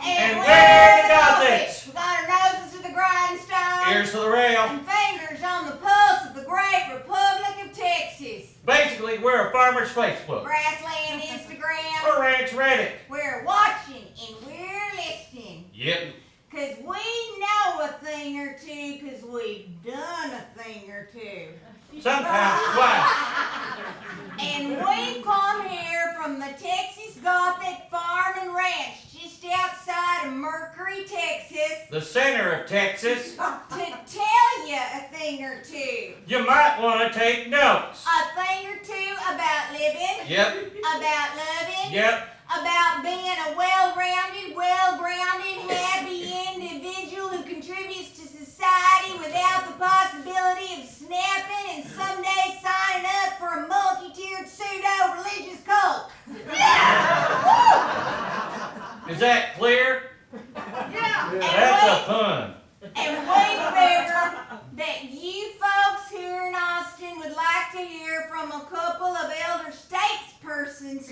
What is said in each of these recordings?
And we're the Gothics. We got our noses to the grindstone. Ears to the rail. And fingers on the pulse of the great Republic of Texas. Basically, we're a farmer's Facebook. Grassland Instagram. Or ranch Reddit. We're watching and we're listening. Yep. Cause we know a thing or two, cause we've done a thing or two. Sometimes twice. And we come here from the Texas Gothic Farm and Ranch, just outside of Mercury, Texas, The center of Texas. to tell you a thing or two. You might want to take notes. A thing or two about living, Yep. about loving, Yep. about being a well-grounded, happy individual who contributes to society without the possibility of snapping and someday signing up for a multi-tiered pseudo-religious cult. Is that clear? Yeah. That's a pun. And we figure that you folks here in Austin would like to hear from a couple of elder statespersons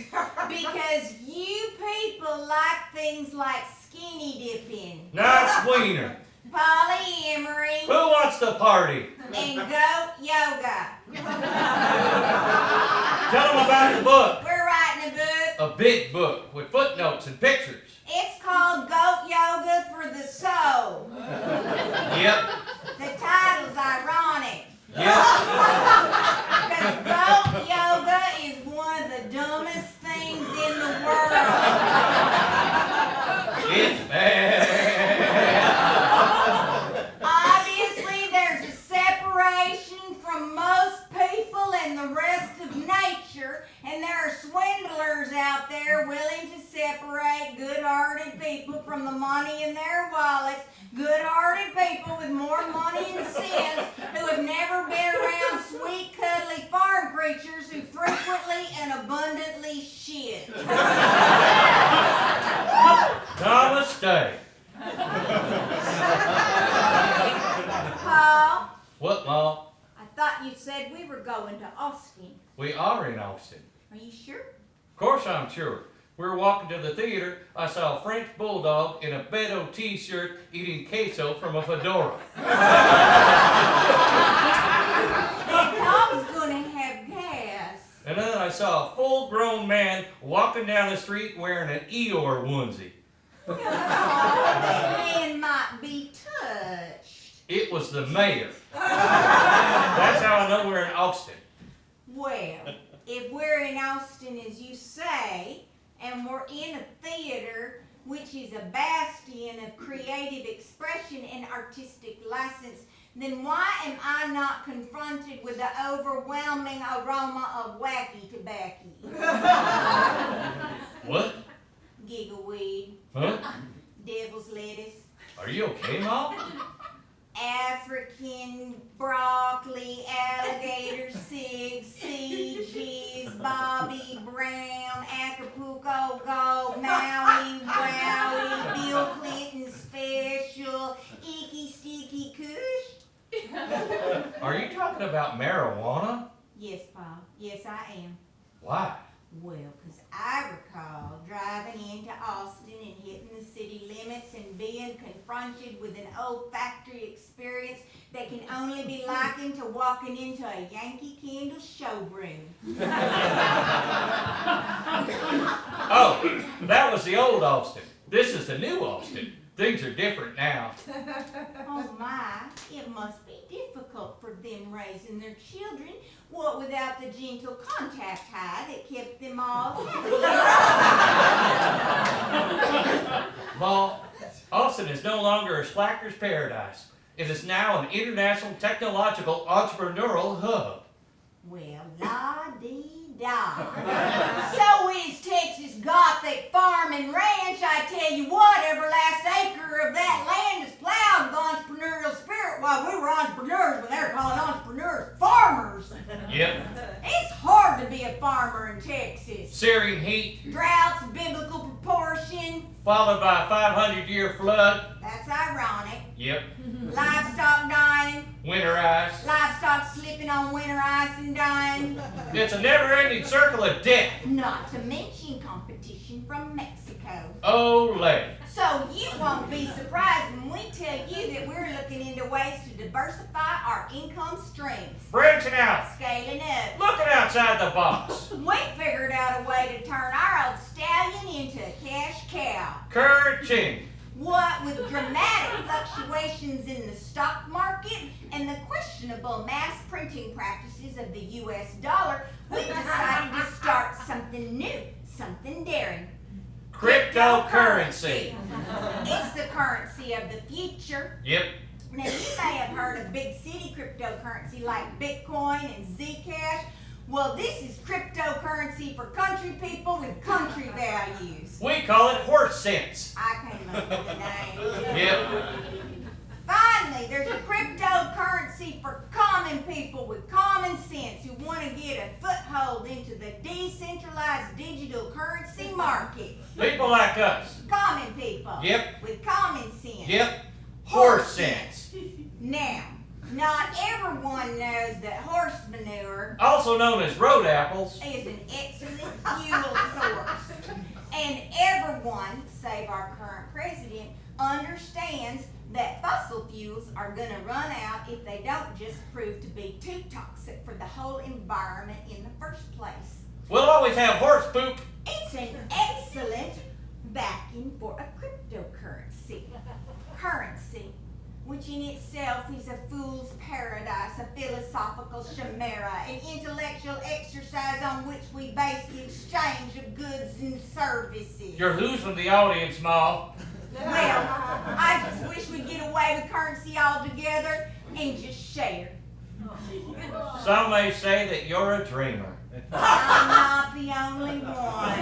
because you people like things like skinny dipping, Nice wiener. polyamory, Who wants to party? and goat yoga. Tell them about the book. We're writing a book. A big book with footnotes and pictures. It's called Goat Yoga for the Soul. Yep. The title's ironic. Yep. Because goat yoga is one of the dumbest things in the world. It's bad. Obviously, there's a separation from most people and the rest of nature, and there are swindlers out there willing to separate good-hearted people from the money in their wallets, good-hearted people with more money and sense who have never been around sweet, cuddly farm creatures who frequently and abundantly shit. Namaste. Paul, What, Ma? I thought you said we were going to Austin. We are in Austin. Are you sure? Of course I'm sure. We were walking to the theater. I saw a French bulldog in a Beto t-shirt eating queso from a fedora. That dog's gonna have gas. And then I saw a full-grown man walking down the street wearing an Eeyore onesie. Oh, that man might be touched. It was the mayor. That's how I know we're in Austin. Well, if we're in Austin as you say, and we're in a theater, which is a bastion of creative expression and artistic license, then why am I not confronted with the overwhelming aroma of wacky tobacco? What? Gigaweed, Huh? devil's lettuce, Are you okay, Mom? African broccoli, alligator cigs, CGs, Bobby Brown, Acapulco Gold, Maui Wowie, Bill Clinton Special, Icky Sticky Kush. Are you talking about marijuana? Yes, Paul. Yes, I am. Why? Well, because I recall driving into Austin and hitting the city limits and being confronted with an olfactory experience that can only be likened to walking into a Yankee Candle showroom. Oh, that was the old Austin. This is the new Austin. Things are different now. Oh my, it must be difficult for them raising their children, what without the gentle contact high that kept them all. Ma, Austin is no longer a slacker's paradise. It is now an international technological entrepreneurial hub. Well, la-dee-da. So is Texas Gothic Farm and Ranch. I tell you what, every last acre of that land is plowed with entrepreneurial spirit while we were entrepreneurs when they were calling entrepreneurs farmers. Yep. It's hard to be a farmer in Texas. Searing heat, Droughts, biblical proportion. followed by a 500-year flood. That's ironic. Yep. Livestock dying. Winter ice. Livestock slipping on winter ice and dying. It's a never-ending circle of death. Not to mention competition from Mexico. Ole. So you won't be surprised when we tell you that we're looking into ways to diversify our income streams. Branching out. Scaling up. Looking outside the box. We figured out a way to turn our old stallion into a cash cow. Kerching. What with dramatic fluctuations in the stock market and the questionable mass printing practices of the US dollar, we decided to start something new, something daring. Cryptocurrency. It's the currency of the future. Yep. Now, you may have heard of big city cryptocurrency like Bitcoin and Zcash. Well, this is cryptocurrency for country people with country values. We call it horse sense. I came up with the name. Yep. Finally, there's a cryptocurrency for common people with common sense who want to get a foothold into the decentralized digital currency market. People like us. Common people. Yep. With common sense. Yep. Horse sense. Now, not everyone knows that horse manure Also known as road apples. is an excellent fuel source. And everyone, save our current president, understands that fossil fuels are going to run out if they don't just prove to be too toxic for the whole environment in the first place. We'll always have horse poop. It's an excellent backing for a cryptocurrency. Currency, which in itself is a fool's paradise, a philosophical chimera, an intellectual exercise on which we base the exchange of goods and services. You're losing the audience, Ma. Well, I just wish we'd get away with currency altogether and just share. Some may say that you're a dreamer. I'm not the only one.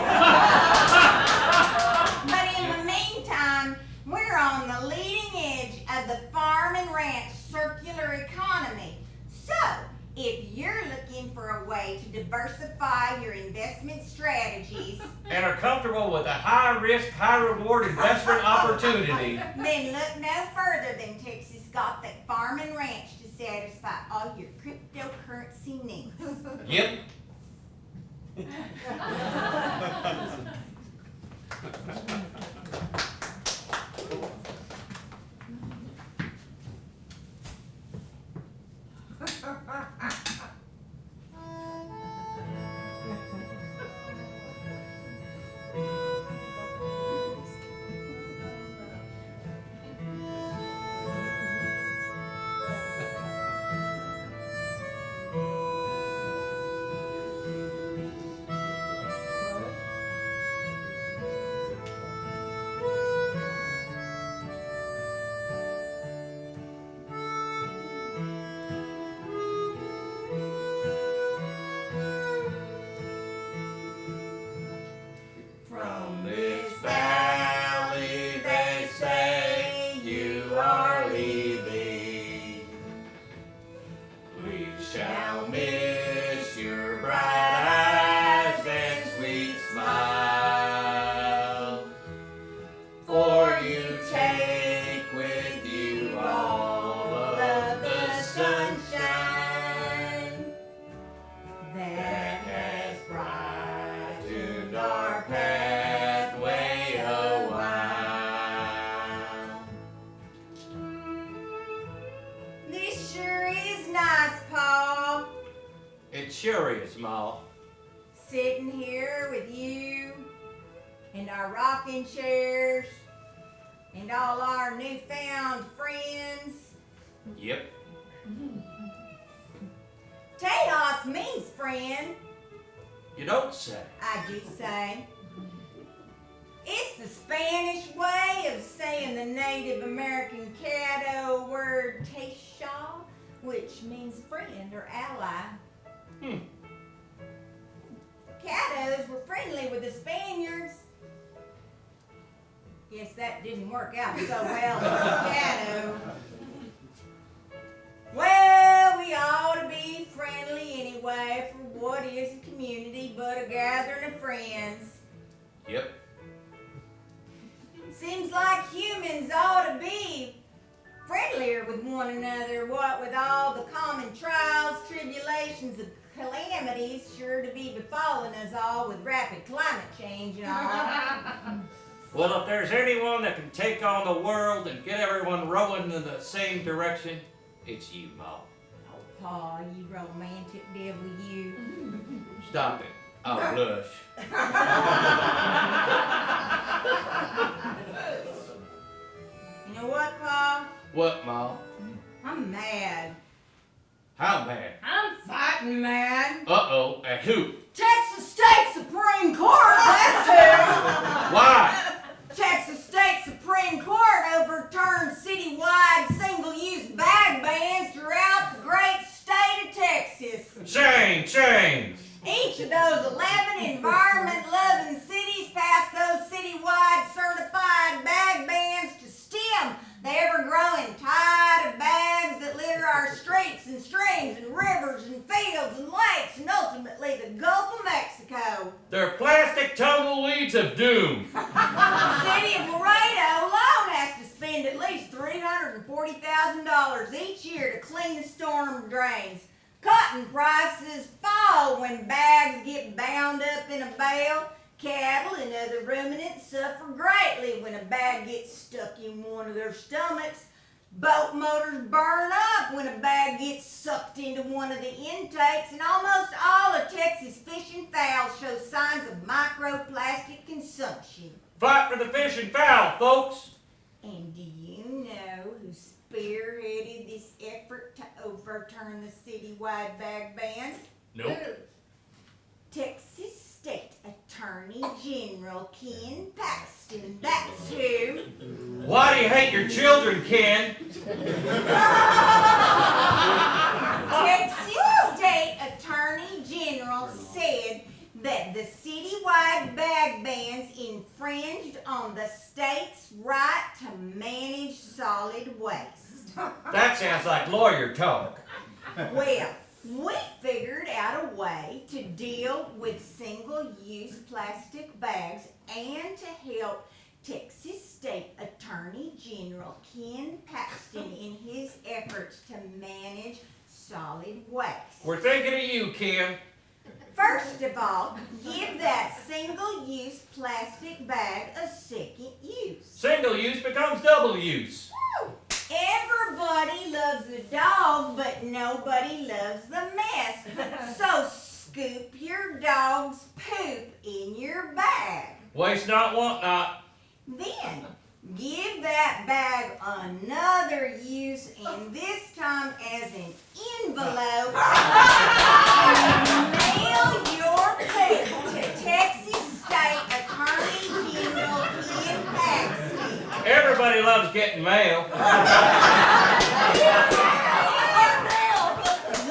But in the meantime, we're on the leading edge of the farm and ranch circular economy. So, if you're looking for a way to diversify your investment strategies, And are comfortable with a high-risk, high-reward investment opportunity. then look no further than Texas Gothic Farm and Ranch to satisfy all your cryptocurrency needs. Yep. From This valley they say you are leaving. We shall miss your bright eyes and sweet smile. For you take with you all of the sunshine that has brightened our pathway a while. This sure is nice, Paul. It sure is, Ma. Sitting here with you and our rocking chairs and all our newfound friends. Yep. Tejas means friend, You don't say. I do say. It's the Spanish way of saying the Native American Caddo word Teisha, which means friend or ally. Caddos were friendly with the Spaniards. Guess that didn't work out so well for Caddo. Well, we ought to be friendly anyway for what is a community but a gathering of friends. Yep. Seems like humans ought to be friendlier with one another, what with all the common trials, tribulations, and calamities sure to be befalling us all with rapid climate change and all. Well, if there's anyone that can take on the world and get everyone rowing in the same direction, it's you, Ma. Oh, Pa, you romantic devil, you. Stop it. I'll blush. You know what, Pa? What, Ma? I'm mad. How mad? I'm fighting mad. Uh-oh, at who? Texas State Supreme Court, that's who. Why? Texas State Supreme Court overturned citywide single-use bag bans throughout the great state of Texas. Shame. Each of those 11 environment-loving cities passed those citywide certified bag bans to stem the ever-growing tide of bags that litter our streets and streams and rivers and fields and lakes and ultimately the Gulf of Mexico. They're plastic tumbleweeds of doom. The city of Laredo alone has to spend at least $340,000 each year to clean the storm drains. Cotton prices fall when bags get bound up in a bale. Cattle and other ruminants suffer greatly when a bag gets stuck in one of their stomachs. Boat motors burn up when a bag gets sucked into one of the intakes, and almost all of Texas fish and fowl show signs of microplastic consumption. Fight for the fish and fowl, folks. And do you know who spearheaded this effort to overturn the citywide bag bans? Nope. Texas State Attorney General Ken Paxton, that's who. Why do you hate your children, Ken? Texas State Attorney General said that the citywide bag bans infringed on the state's right to manage solid waste. That sounds like lawyer talk. Well, we figured out a way to deal with single-use plastic bags and to help Texas State Attorney General Ken Paxton in his efforts to manage solid waste. We're thinking of you, Ken. First of all, give that single-use plastic bag a second use. Single use becomes double use. Everybody loves a dog, but nobody loves the mess. So scoop your dog's poop in your bag. Waste not, want not. Then give that bag another use, and this time as an envelope. Mail your poop to Texas State Attorney General Ken Paxton. Everybody loves getting mail.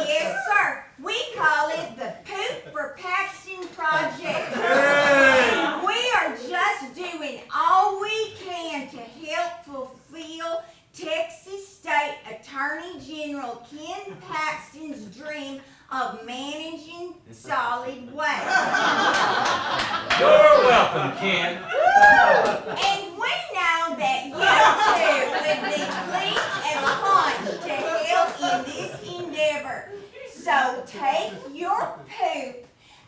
Yes, sir. We call it the Poop for Paxton Project. We are just doing all we can to help fulfill Texas State Attorney General Ken Paxton's dream of managing solid waste. You're welcome, Ken. And we know that you too would be pleased as punch to help in this endeavor. So take your poop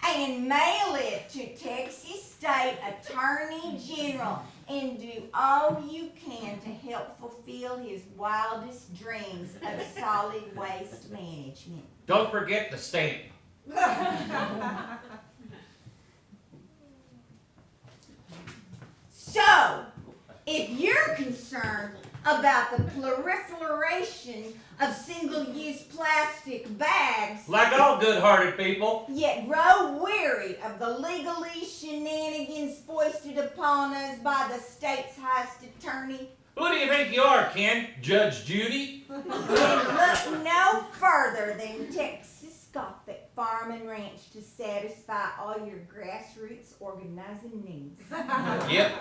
and mail it to Texas State Attorney General and do all you can to help fulfill his wildest dreams of solid waste management. Don't forget the stamp. So, if you're concerned about the proliferation of single-use plastic bags, Like all good-hearted people. yet grow weary of the legalese shenanigans foisted upon us by the state's highest attorney, Who do you think you are, Ken? Judge Judy? then look no further than Texas Gothic Farm and Ranch to satisfy all your grassroots organizing needs. Yep.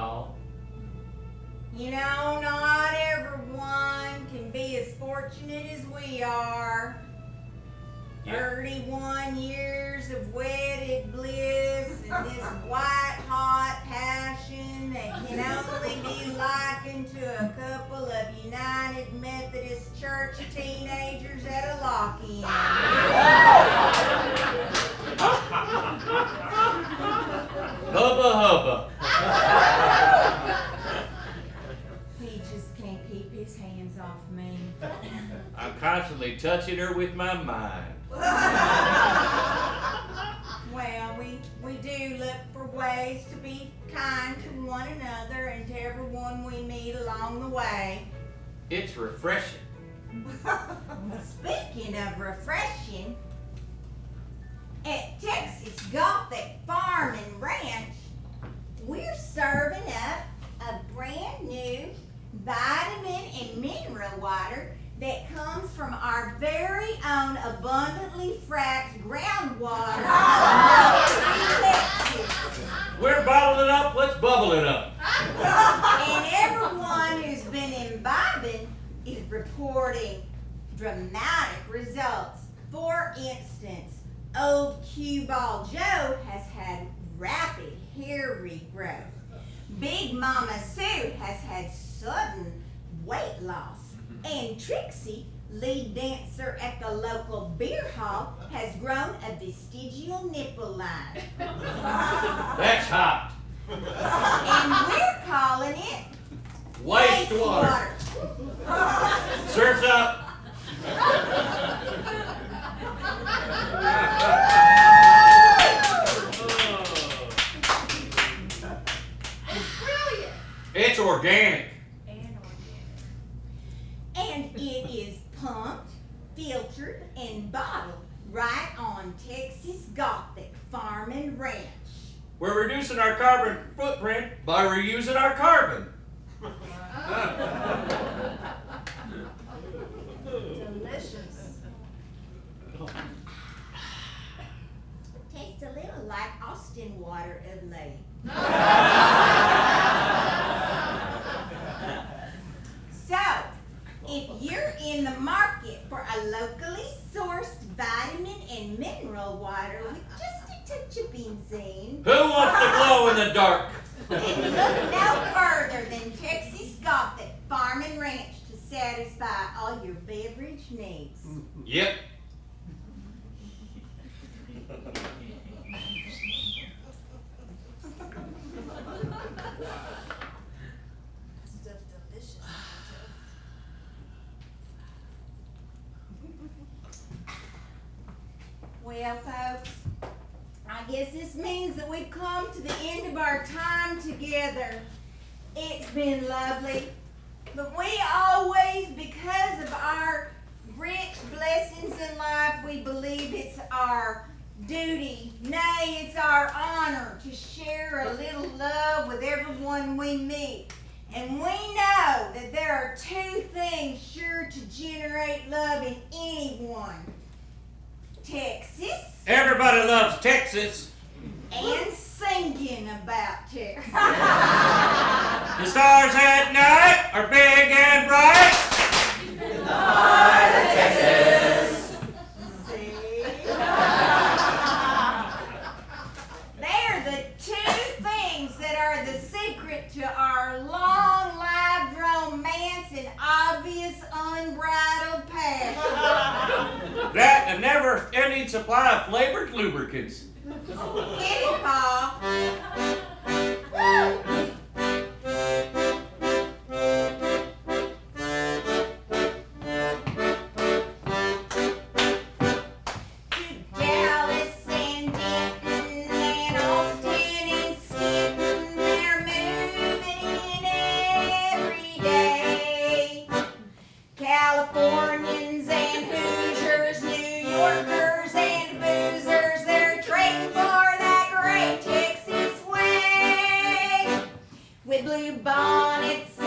all. You know, not everyone can be as fortunate as we are. Yeah. 31 years of wedded bliss and this white hot passion that can only be likened to a couple of United Methodist Church teenagers at a lock-in. Hubba hubba. He just can't keep his hands off me. I'm constantly touching her with my mind. Well, we do look for ways to be kind to one another and to everyone we meet along the way. It's refreshing. Well, speaking of refreshing, at Texas Gothic Farm and Ranch, we're serving up a brand new vitamin and mineral water that comes from our very own abundantly fracked groundwater in Texas. We're bottling it up, let's bubble it up. And everyone who's been imbibing is reporting dramatic results. For instance, old Cue Ball Joe has had rapid hair regrowth. Big Mama Sue has had sudden weight loss. And Trixie, lead dancer at the local beer hall, has grown a vestigial nipple line. That's hot. And we're calling it Wastewater. Surf's up. Brilliant. It's organic. And it is pumped, filtered, and bottled right on Texas Gothic Farm and Ranch. We're reducing our carbon footprint by reusing our carbon. Delicious. Tastes a little like Austin water of late. So, if you're in the market for a locally sourced vitamin and mineral water with just a touch of benzene, Who wants to glow in the dark? then look no further than Texas Gothic Farm and Ranch to satisfy all your beverage needs. Yep. Stuff delicious. Well, folks, I guess this means that we've come to the end of our time together. It's been lovely, but we always, because of our rich blessings in life, we believe it's our duty, nay, it's our honor to share a little love with everyone we meet. And we know that there are two things sure to generate love in anyone. Texas Everybody loves Texas. and singing about Texas. The stars at night are big and bright. See? They're the two things that are the secret to our long-lived romance and obvious unbridled passion. That and never-ending supply of flavored lubricants. Get it, Pa? To Dallas and Denton and Austin and Stanton, they're moving in every day. Californians and Hoosiers, New Yorkers and boozers, they're trading for that great Texas way. With blue bonnets